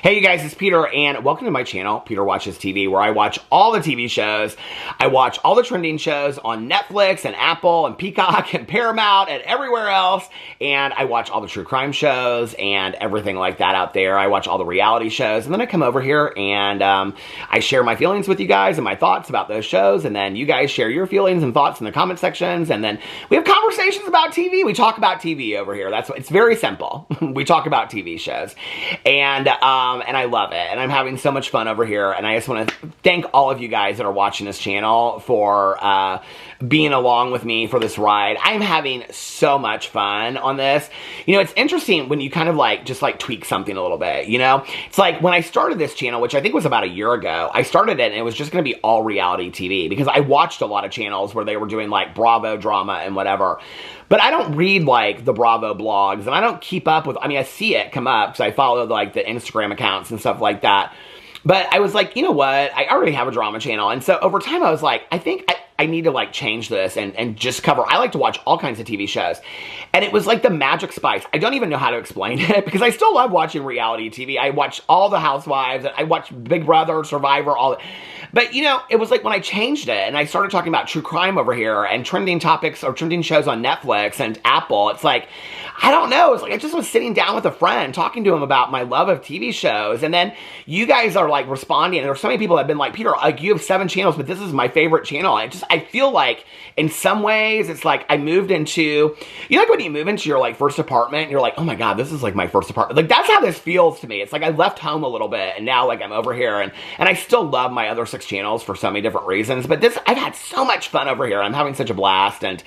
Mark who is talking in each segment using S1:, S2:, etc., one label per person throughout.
S1: Hey you guys, it's Peter and welcome to my channel, Peter Watches TV, where I watch all the TV shows. I watch all the trending shows on Netflix and Apple and Peacock and Paramount and everywhere else. And I watch all the true crime shows and everything like that out there. I watch all the reality shows. And then I come over here and I share my feelings with you guys and my thoughts about those shows. And then you guys share your feelings and thoughts in the comment sections. And then we have conversations about TV. We talk about TV over here. It's very simple. We talk about TV shows. And I love it. And I'm having so much fun over here. And I just want to thank all of you guys that are watching this channel for being along with me for this ride. I'm having so much fun on this. You know, it's interesting when you kind of just tweak something a little bit, you know? It's like when I started this channel, which I think was about a year ago, I started it and it was just going to be all reality TV because I watched a lot of channels where they were doing Bravo drama and whatever. But I don't read the Bravo blogs and I don't keep up with, I see it come up because I follow the Instagram accounts and stuff like that. But I was like, you know what? I already have a drama channel. And so over time I was like, I think I need to change this and just cover. I like to watch all kinds of TV shows. And it was like the magic spice. I don't even know how to explain it because I still love watching reality TV. I watch all the Housewives. I watch Big Brother, Survivor, all that. But, you know, it was like when I changed it and I started talking about true crime over here and trending topics or trending shows on Netflix and Apple, it's like, I don't know. It's like I just was sitting down with a friend talking to him about my love of TV shows. And then you guys are responding. And there's so many people that have been like, Peter, you have 7 channels, but this is my favorite channel. I feel like in some ways it's like I moved into, you know, when you move into your first apartment, you're like, oh my God, this is my first apartment. That's how this feels to me. It's like I left home a little bit and now I'm over here and I still love my other 6 channels for so many different reasons. But I've had so much fun over here. I'm having such a blast. And,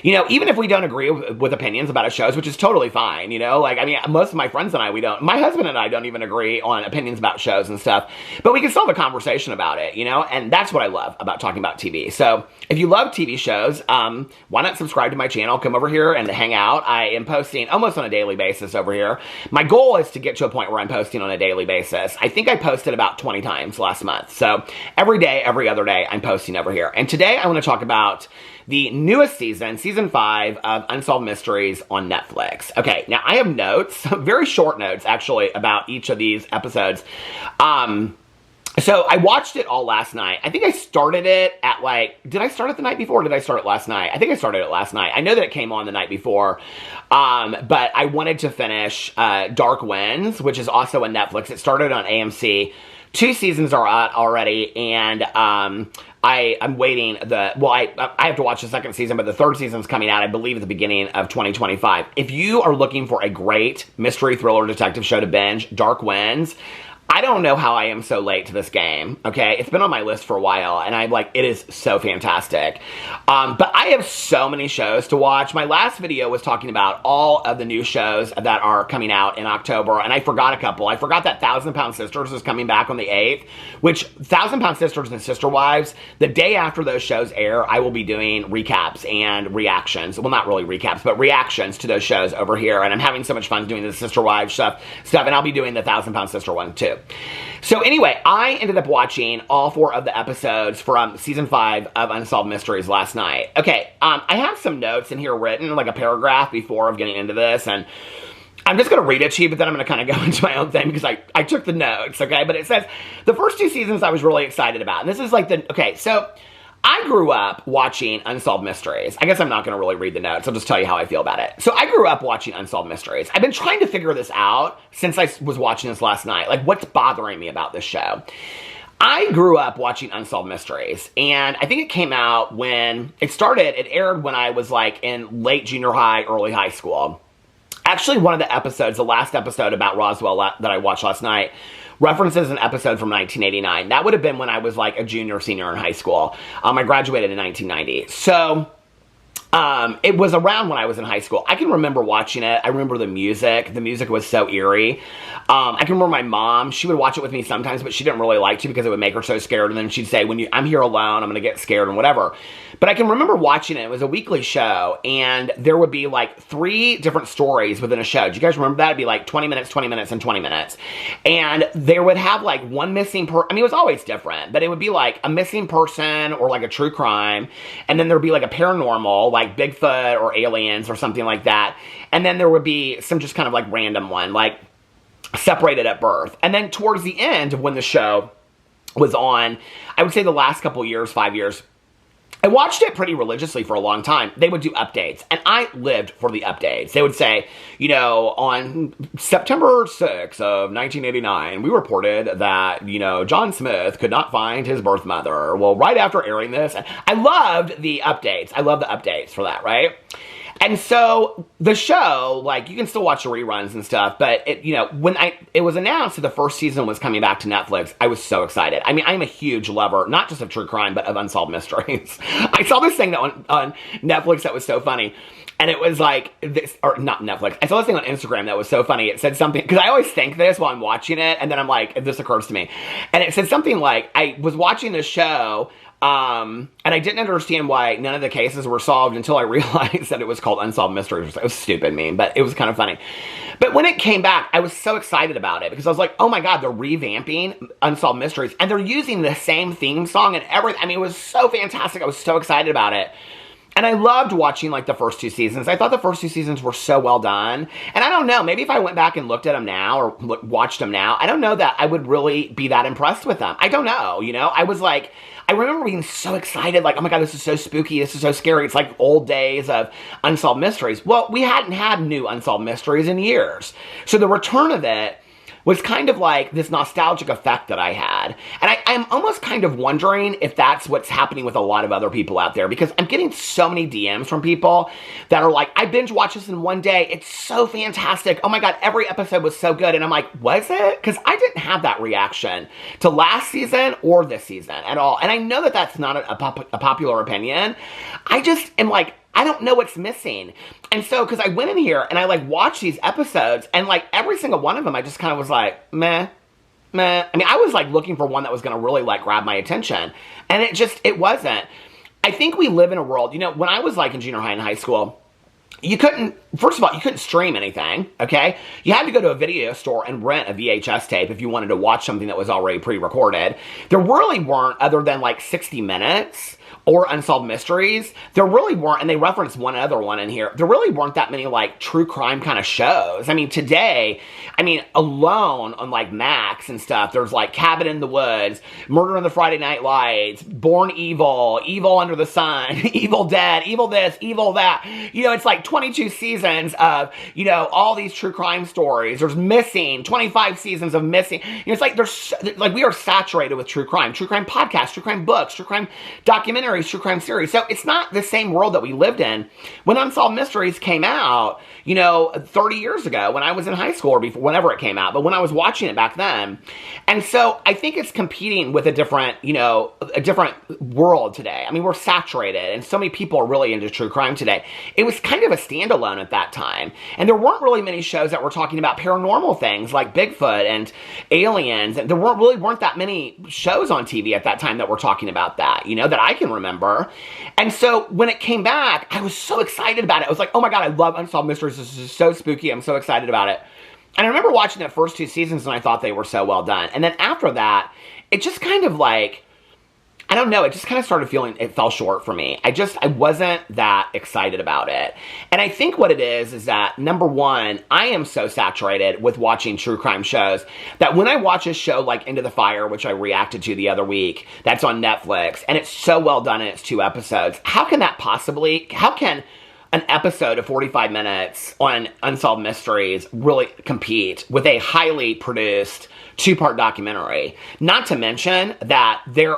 S1: you know, even if we don't agree with opinions about a shows, which is totally fine, you know, most of my friends and my husband and I don't even agree on opinions about shows and stuff, but we can still have a conversation about it, you know, and that's what I love about talking about TV. So if you love TV shows, why not subscribe to my channel, come over here and hang out. I am posting almost on a daily basis over here. My goal is to get to a point where I'm posting on a daily basis. I think I posted about 20 times last month. So every day, every other day, I'm posting over here. And today I want to talk about the newest season, season 5 of Unsolved Mysteries on Netflix. Okay, now I have notes, very short notes actually, about each of these episodes. So I watched it all last night. I think I started it at did I start it the night before or did I start it last night? I think I started it last night. I know that it came on the night before, but I wanted to finish Dark Winds, which is also on Netflix. It started on AMC. 2 seasons are out already, and I'm waiting I have to watch the 2nd season, but the 3rd season's coming out, I believe, at the beginning of 2025. If you are looking for a great mystery thriller detective show to binge, Dark Winds, I don't know how I am so late to this game, okay? It's been on my list for a while, and it is so fantastic. But I have so many shows to watch. My last video was talking about all of the new shows that are coming out in October, and I forgot a couple. I forgot that 1,000 Pound Sisters is coming back on the 8th, which 1,000 Pound Sisters and Sister Wives, the day after those shows air, I will be doing recaps and reactions. Well, not really recaps, but reactions to those shows over here, and I'm having so much fun doing the Sister Wives stuff, and I'll be doing the 1,000 Pound Sister one, too. So anyway, I ended up watching all 4 of the episodes from season 5 of Unsolved Mysteries last night. Okay, I have some notes in here written, a paragraph before of getting into this, and I'm just going to read it to you, but then I'm going to kind of go into my own thing because I took the notes, okay? But it says, the first 2 seasons I was really excited about, and this is okay, so I grew up watching Unsolved Mysteries. I guess I'm not going to really read the notes. I'll just tell you how I feel about it. So I grew up watching Unsolved Mysteries. I've been trying to figure this out since I was watching this last night. What's bothering me about this show? I grew up watching Unsolved Mysteries, and I think it came out when it started. It aired when I was in late junior high, early high school. Actually, one of the episodes, the last episode about Roswell that I watched last night, references an episode from 1989. That would have been when I was a junior or senior in high school. I graduated in 1990. So it was around when I was in high school. I can remember watching it. I remember the music. The music was so eerie. I can remember my mom. She would watch it with me sometimes, but she didn't really like to because it would make her so scared. And then she'd say, I'm here alone, I'm going to get scared and whatever. But I can remember watching it. It was a weekly show, and there would be 3 different stories within a show. Do you guys remember that? It'd be 20 minutes, 20 minutes, and 20 minutes. And there would have one missing person. It was always different, but it would be a missing person or a true crime. And then there'd be a paranormal, Bigfoot or aliens or something like that. And then there would be some just kind of random one, separated at birth. And then towards the end of when the show was on, I would say the last couple years, 5 years, I watched it pretty religiously for a long time. They would do updates, and I lived for the updates. They would say, you know, on September 6th of 1989, we reported that, you know, John Smith could not find his birth mother. Well, right after airing this, and I loved the updates. I love the updates for that, right? And so the show, like, you can still watch the reruns and stuff, but it, you know, when it was announced that the first season was coming back to Netflix, I was so excited. I mean, I'm a huge lover, not just of true crime, but of Unsolved Mysteries. I saw this thing on Netflix that was so funny. And it was like, this, or not Netflix, I saw this thing on Instagram that was so funny. It said something, because I always think this while I'm watching it, and then I'm like, this occurs to me. And it said something like, I was watching this show, and I didn't understand why none of the cases were solved until I realized that it was called Unsolved Mysteries. It was a stupid meme, but it was kind of funny. But when it came back, I was so excited about it because I was like, oh my God, they're revamping Unsolved Mysteries and they're using the same theme song and everything. I mean, it was so fantastic. I was so excited about it. And I loved watching, like, the first 2 seasons. I thought the first 2 seasons were so well done. And I don't know, maybe if I went back and looked at them now or watched them now, I don't know that I would really be that impressed with them. I don't know, you know? I was like, I remember being so excited, like, oh my God, this is so spooky, this is so scary. It's like old days of Unsolved Mysteries. Well, we hadn't had new Unsolved Mysteries in years. So the return of it was kind of like this nostalgic effect that I had. And I'm almost kind of wondering if that's what's happening with a lot of other people out there, because I'm getting so many DMs from people that are like, I binge watched this in one day. It's so fantastic. Oh my God, every episode was so good. And I'm like, was it? Because I didn't have that reaction to last season or this season at all. And I know that that's not a popular opinion. I just am like, I don't know what's missing. And so, because I went in here and I, like, watched these episodes, and, like, every single one of them, I just kind of was like, meh. I mean, I was, like, looking for one that was going to really, like, grab my attention. And it wasn't. I think we live in a world, you know, when I was, like, in junior high and high school, first of all, you couldn't stream anything, okay? You had to go to a video store and rent a VHS tape if you wanted to watch something that was already pre-recorded. There really weren't, other than, like, 60 Minutes or Unsolved Mysteries, there really weren't, and they referenced one other one in here, there really weren't that many, like, true crime kind of shows. I mean, today, alone on, like, Max and stuff, there's, like, Cabin in the Woods, Murder on the Friday Night Lights, Born Evil, Evil Under the Sun, Evil Dead, Evil this, Evil that. You know, it's like 22 seasons of, you know, all these true crime stories. There's Missing, 25 seasons of Missing. You know, it's like, we are saturated with true crime podcasts, true crime books, true crime documentaries, true crime series. So it's not the same world that we lived in when Unsolved Mysteries came out, you know, 30 years ago when I was in high school or before, whenever it came out, but when I was watching it back then. And so I think it's competing with a different world today. I mean, we're saturated and so many people are really into true crime today. It was kind of a standalone at that time. And there weren't really many shows that were talking about paranormal things like Bigfoot and aliens. And there weren't that many shows on TV at that time that were talking about that, you know, that I can remember. And so when it came back, I was so excited about it. I was like, oh my God, I love Unsolved Mysteries. This is so spooky. I'm so excited about it. And I remember watching the first 2 seasons and I thought they were so well done. And then after that, it just kind of like, I don't know, it just kind of started feeling, it fell short for me. I wasn't that excited about it. And I think what it is that, number one, I am so saturated with watching true crime shows that when I watch a show like Into the Fire, which I reacted to the other week, that's on Netflix, and it's so well done in its 2 episodes, how can an episode of 45 minutes on Unsolved Mysteries really compete with a highly produced 2-part documentary? Not to mention that they're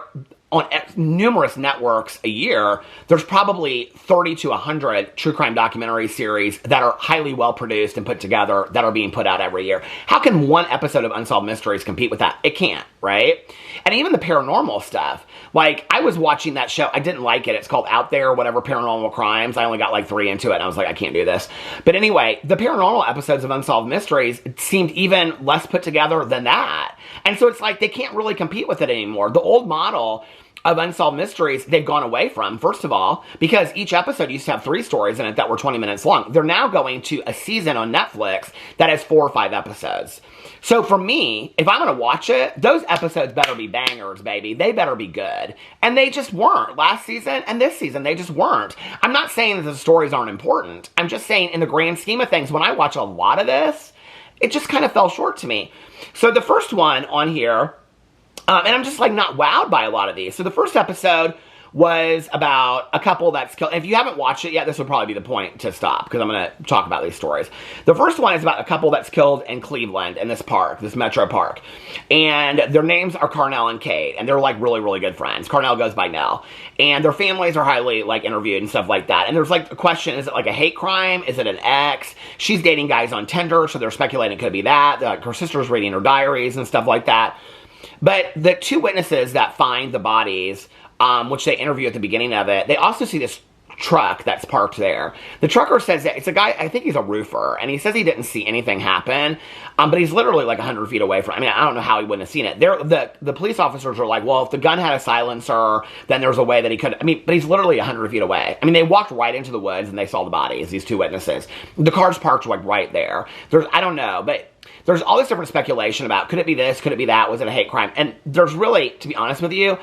S1: on numerous networks a year, there's probably 30 to 100 true crime documentary series that are highly well produced and put together that are being put out every year. How can one episode of Unsolved Mysteries compete with that? It can't, right? And even the paranormal stuff. Like, I was watching that show. I didn't like it. It's called Out There, whatever, Paranormal Crimes. I only got like 3 into it, and I was like, I can't do this. But anyway, the paranormal episodes of Unsolved Mysteries seemed even less put together than that. And so it's like they can't really compete with it anymore. The old model of Unsolved Mysteries, they've gone away from, first of all, because each episode used to have 3 stories in it that were 20 minutes long. They're now going to a season on Netflix that has 4 or 5 episodes. So for me, if I'm going to watch it, those episodes better be bangers, baby. They better be good. And they just weren't. Last season and this season, they just weren't. I'm not saying that the stories aren't important. I'm just saying in the grand scheme of things, when I watch a lot of this, it just kind of fell short to me. So the first one on here, and I'm just like not wowed by a lot of these. So the first episode was about a couple that's killed. If you haven't watched it yet, this would probably be the point to stop, because I'm going to talk about these stories. The first one is about a couple that's killed in Cleveland, in this park, this metro park. And their names are Carnell and Kate, and they're like really, really good friends. Carnell goes by Nell. And their families are highly like interviewed and stuff like that. And there's like a question, is it like a hate crime? Is it an ex? She's dating guys on Tinder, so they're speculating it could be that. Her sister's reading her diaries and stuff like that. But the two witnesses that find the bodies, which they interview at the beginning of it, they also see this truck that's parked there. The trucker says that it's a guy, I think he's a roofer, and he says he didn't see anything happen, but he's literally like 100 feet away from, I mean, I don't know how he wouldn't have seen it. The police officers are like, well, if the gun had a silencer, then there's a way that he could, I mean, but he's literally 100 feet away. I mean, they walked right into the woods and they saw the bodies, these two witnesses. The car's parked like right there. I don't know, but there's all this different speculation about, could it be this, could it be that, was it a hate crime? And there's really, to be honest with you,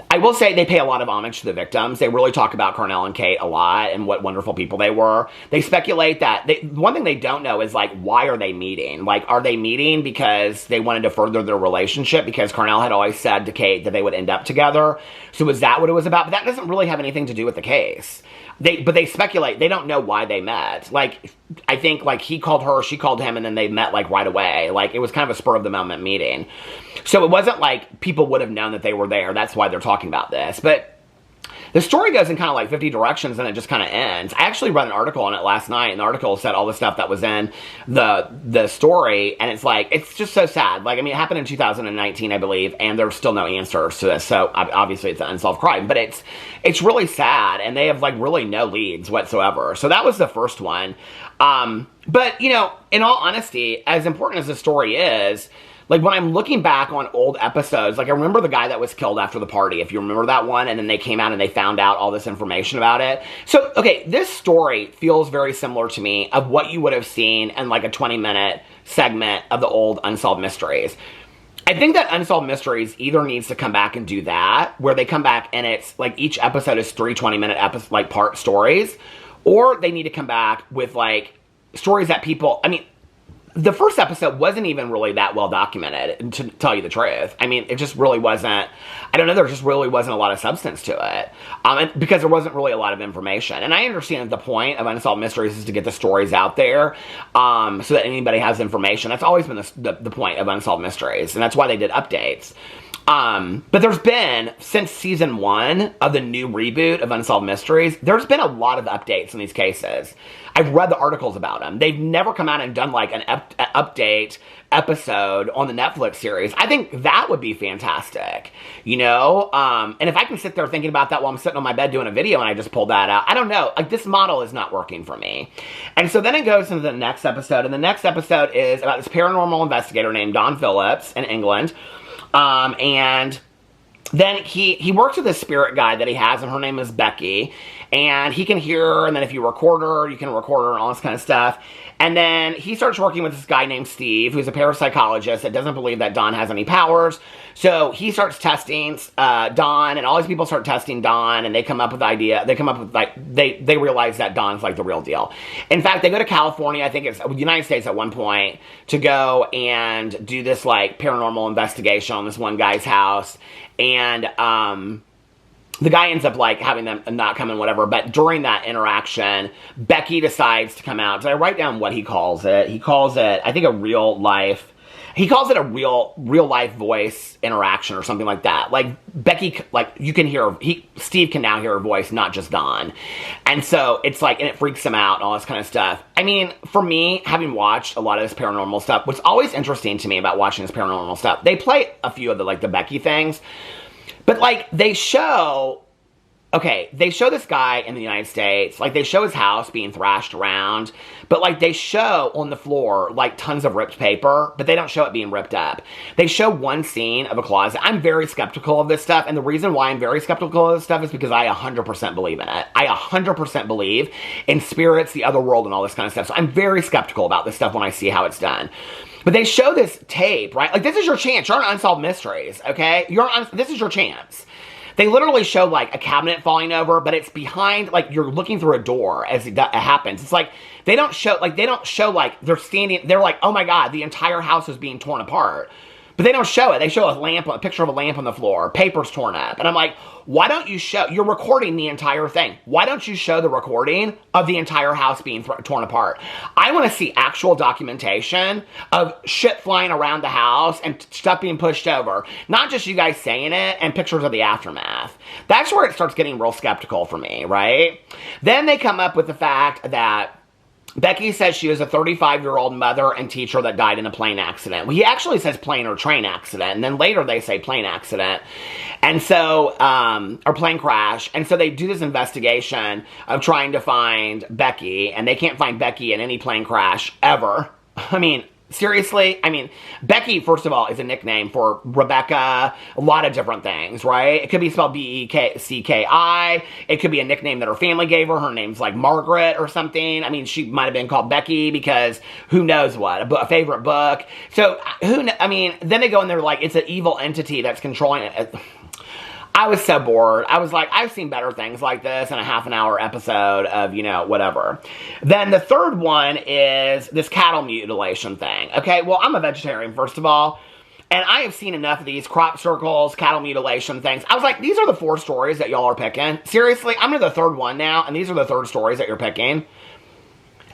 S1: I will say they pay a lot of homage to the victims. They really talk about Carnell and Kate a lot and what wonderful people they were. They speculate that, one thing they don't know is, like, why are they meeting? Like, are they meeting because they wanted to further their relationship? Because Carnell had always said to Kate that they would end up together. So is that what it was about? But that doesn't really have anything to do with the case. But they speculate. They don't know why they met. Like, I think, like, he called her, she called him, and then they met, like, right away. Like, it was kind of a spur-of-the-moment meeting. So it wasn't like people would have known that they were there. That's why they're talking about this. But the story goes in kind of like 50 directions, and it just kind of ends. I actually read an article on it last night, and the article said all the stuff that was in the story, and it's like, it's just so sad. Like, I mean, it happened in 2019, I believe, and there's still no answers to this, so obviously it's an unsolved crime, but it's really sad, and they have, like, really no leads whatsoever. So that was the first one. But, you know, in all honesty, as important as the story is, like, when I'm looking back on old episodes, like, I remember the guy that was killed after the party, if you remember that one, and then they came out and they found out all this information about it. So, okay, this story feels very similar to me of what you would have seen in, like, a 20-minute segment of the old Unsolved Mysteries. I think that Unsolved Mysteries either needs to come back and do that, where they come back and it's, like, each episode is 3 20-minute like, part stories, or they need to come back with, like, stories that people, I mean, the first episode wasn't even really that well documented, to tell you the truth. I mean, it just really wasn't, I don't know, there just really wasn't a lot of substance to it. Because there wasn't really a lot of information. And I understand the point of Unsolved Mysteries is to get the stories out there, so that anybody has information. That's always been the point of Unsolved Mysteries, and that's why they did updates. But there's been, since season 1 of the new reboot of Unsolved Mysteries, there's been a lot of updates in these cases. I've read the articles about them. They've never come out and done, like, an update episode on the Netflix series. I think that would be fantastic, you know? And if I can sit there thinking about that while I'm sitting on my bed doing a video and I just pull that out, I don't know. Like, this model is not working for me. And so then it goes into the next episode, and the next episode is about this paranormal investigator named Don Phillips in England. And then he works with this spirit guide that he has, and her name is Becky, and he can hear her, and then if you record her, you can record her and all this kind of stuff. And then he starts working with this guy named Steve, who's a parapsychologist that doesn't believe that Don has any powers. So he starts testing Don, and all these people start testing Don, and they come up with they realize that Don's, like, the real deal. In fact, they go to California, I think it's the United States at one point, to go and do this, like, paranormal investigation on this one guy's house. And the guy ends up, like, having them not come in, whatever. But during that interaction, Becky decides to come out. So I write down what he calls it. He calls it, I think, a real life voice interaction or something like that. Like, Becky, like, you can hear, Steve can now hear her voice, not just Don. And so it's like, and it freaks him out and all this kind of stuff. I mean, for me, having watched a lot of this paranormal stuff, what's always interesting to me about watching this paranormal stuff, they play a few of the, like, the Becky things, but, like, they show this guy in the United States, like, they show his house being thrashed around, but, like, they show on the floor, like, tons of ripped paper, but they don't show it being ripped up. They show one scene of a closet. I'm very skeptical of this stuff, and the reason why I'm very skeptical of this stuff is because I 100% believe in it. I 100% believe in spirits, the other world, and all this kind of stuff, so I'm very skeptical about this stuff when I see how it's done. But they show this tape, right? Like, this is your chance. You're on Unsolved Mysteries, okay? This is your chance. They literally show, like, a cabinet falling over, but it's behind, like, you're looking through a door as it happens. It's like, They don't show, like, they're standing, they're like, oh my God, the entire house is being torn apart. But they don't show it. They show a picture of a lamp on the floor, papers torn up. And I'm like, why don't you show, you're recording the entire thing. Why don't you show the recording of the entire house being torn apart? I want to see actual documentation of shit flying around the house and stuff being pushed over. Not just you guys saying it and pictures of the aftermath. That's where it starts getting real skeptical for me, right? Then they come up with the fact that Becky says she was a 35-year-old mother and teacher that died in a plane accident. Well, he actually says plane or train accident, and then later they say plane accident. And so, or plane crash. And so they do this investigation of trying to find Becky, and they can't find Becky in any plane crash ever. I mean, seriously? I mean, Becky, first of all, is a nickname for Rebecca, a lot of different things, right? It could be spelled B-E-C-K-I. It could be a nickname that her family gave her. Her name's like Margaret or something. I mean, she might have been called Becky because who knows what, a favorite book. So, then they go and they're like, it's an evil entity that's controlling it. I was so bored. I was like, I've seen better things like this in a half-an-hour episode of, whatever. Then the third one is this cattle mutilation thing. Okay, well, I'm a vegetarian, first of all, and I have seen enough of these crop circles, cattle mutilation things. I was like, these are the 4 stories that y'all are picking. Seriously, I'm into the third one now, and these are the 3rd stories that you're picking.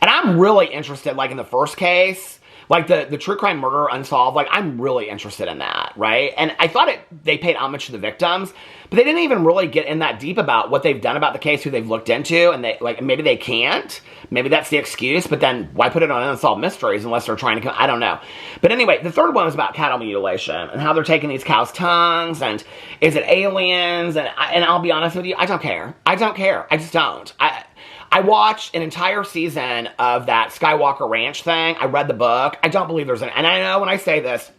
S1: And I'm really interested, like, in the first case, like the true crime murder unsolved, like I'm really interested in that, right? And I thought they paid homage to the victims, but they didn't even really get in that deep about what they've done about the case, who they've looked into, and maybe they can't. Maybe that's the excuse, but then why put it on Unsolved Mysteries unless they're trying to, I don't know. But anyway, the third one was about cattle mutilation and how they're taking these cows' tongues, and is it aliens? And I'll be honest with you, I don't care. I don't care. I just don't. I watched an entire season of that Skywalker Ranch thing. I read the book. I don't believe there's and I know when I say this,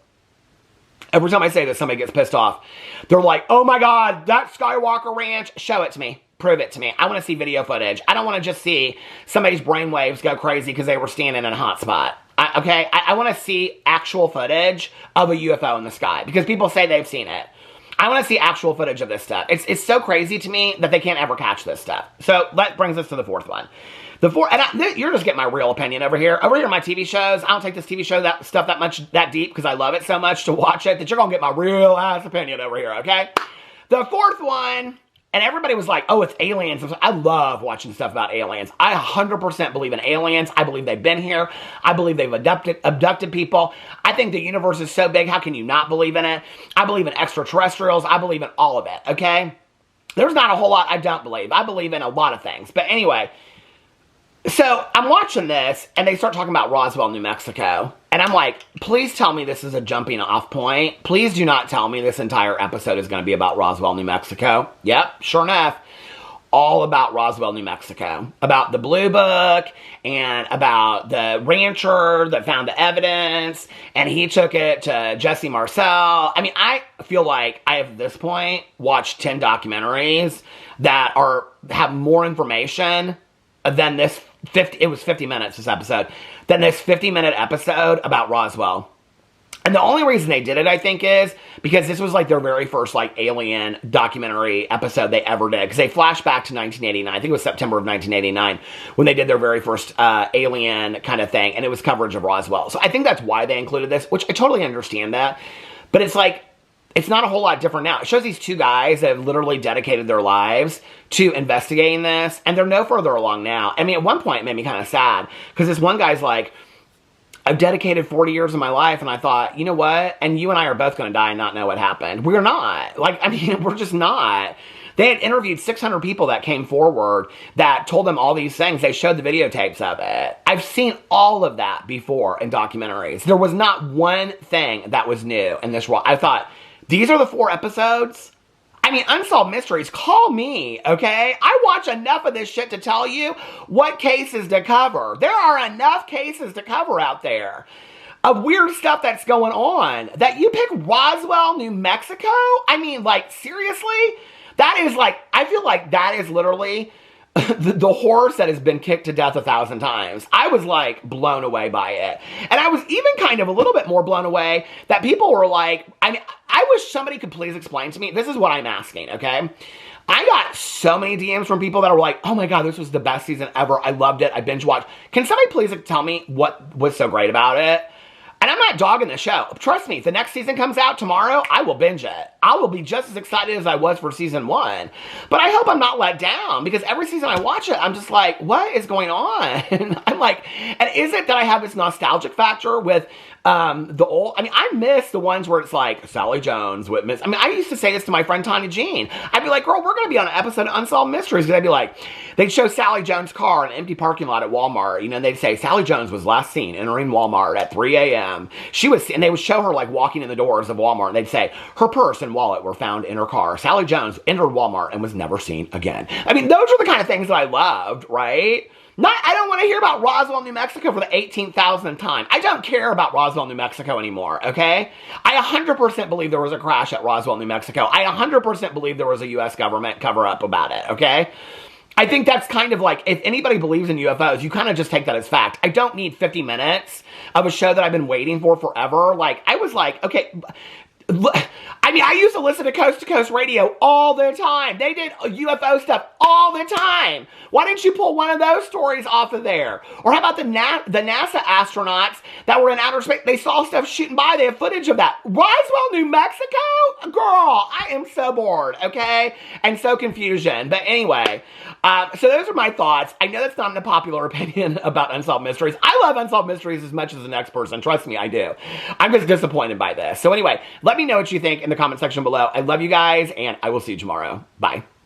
S1: every time I say this, somebody gets pissed off. They're like, oh my God, that Skywalker Ranch, show it to me. Prove it to me. I want to see video footage. I don't want to just see somebody's brainwaves go crazy because they were standing in a hot spot. I want to see actual footage of a UFO in the sky because people say they've seen it. I want to see actual footage of this stuff. It's so crazy to me that they can't ever catch this stuff. So that brings us to the 4th one. You're just getting my real opinion over here. Over here in my TV shows, I don't take this TV show that deep because I love it so much to watch it that you're going to get my real ass opinion over here, okay? The 4th one, and everybody was like, oh, it's aliens. I love watching stuff about aliens. I 100% believe in aliens. I believe they've been here. I believe they've abducted people. I think the universe is so big, how can you not believe in it? I believe in extraterrestrials. I believe in all of it, okay? There's not a whole lot I don't believe. I believe in a lot of things. But anyway, so I'm watching this, and they start talking about Roswell, New Mexico. And I'm like, please tell me this is a jumping off point. Please do not tell me this entire episode is going to be about Roswell, New Mexico. Yep, sure enough. All about Roswell, New Mexico. About the Blue Book, and about the rancher that found the evidence, and he took it to Jesse Marcel. I mean, I feel like I have, at this point, watched 10 documentaries that have more information than this 50, it was 50 minutes, this episode, than this 50-minute episode about Roswell. And the only reason they did it, I think, is because this was like their very first like alien documentary episode they ever did. Because they flashed back to 1989. I think it was September of 1989 when they did their very first alien kind of thing. And it was coverage of Roswell. So I think that's why they included this, which I totally understand that. But it's like, it's not a whole lot different now. It shows these 2 guys that have literally dedicated their lives to investigating this. And they're no further along now. I mean, at one point it made me kind of sad. Because this one guy's like, I've dedicated 40 years of my life, and I thought, you know what? And you and I are both going to die and not know what happened. We're not. Like, I mean, we're just not. They had interviewed 600 people that came forward that told them all these things. They showed the videotapes of it. I've seen all of that before in documentaries. There was not one thing that was new in this role. I thought, these are the 4 episodes? I mean, Unsolved Mysteries, call me, okay? I watch enough of this shit to tell you what cases to cover. There are enough cases to cover out there of weird stuff that's going on. That you pick Roswell, New Mexico? I mean, like, seriously? That is like, I feel like that is literally the horse that has been kicked to death 1,000 times. I was like blown away by it. And I was even kind of a little bit more blown away that people were like, I mean, I wish somebody could please explain to me. This is what I'm asking, okay? I got so many DMs from people that were like, oh my God, this was the best season ever. I loved it. I binge watched. Can somebody please tell me what was so great about it? And I'm not dogging the show. Trust me, if the next season comes out tomorrow, I will binge it. I will be just as excited as I was for season 1. But I hope I'm not let down, because every season I watch it, I'm just like, what is going on? And I'm like, and is it that I have this nostalgic factor with the old, I mean, I miss the ones where it's like Sally Jones with Miss, I mean, I used to say this to my friend Tanya Jean. I'd be like, girl, we're going to be on an episode of Unsolved Mysteries. Because I'd be like, they'd show Sally Jones' car in an empty parking lot at Walmart. You know, and they'd say, Sally Jones was last seen entering Walmart at 3 a.m. And they would show her like walking in the doors of Walmart. And they'd say, her purse and wallet were found in her car. Sally Jones entered Walmart and was never seen again. I mean, those are the kind of things that I loved, right? I don't want to hear about Roswell, New Mexico for the 18,000th time. I don't care about Roswell, New Mexico anymore, okay? I 100% believe there was a crash at Roswell, New Mexico. I 100% believe there was a U.S. government cover-up about it, okay? I think that's kind of like, if anybody believes in UFOs, you kind of just take that as fact. I don't need 50 minutes of a show that I've been waiting for forever. Like, I was like, okay, I mean, I used to listen to Coast Radio all the time. They did UFO stuff all the time. Why didn't you pull one of those stories off of there? Or how about the NASA astronauts that were in outer space? They saw stuff shooting by. They have footage of that. Roswell, New Mexico? Girl, I am so bored, okay? And so confusion. But anyway, so those are my thoughts. I know that's not an popular opinion about Unsolved Mysteries. I love Unsolved Mysteries as much as the next person. Trust me, I do. I'm just disappointed by this. So anyway, let me know what you think in the comment section below. I love you guys, and I will see you tomorrow. Bye.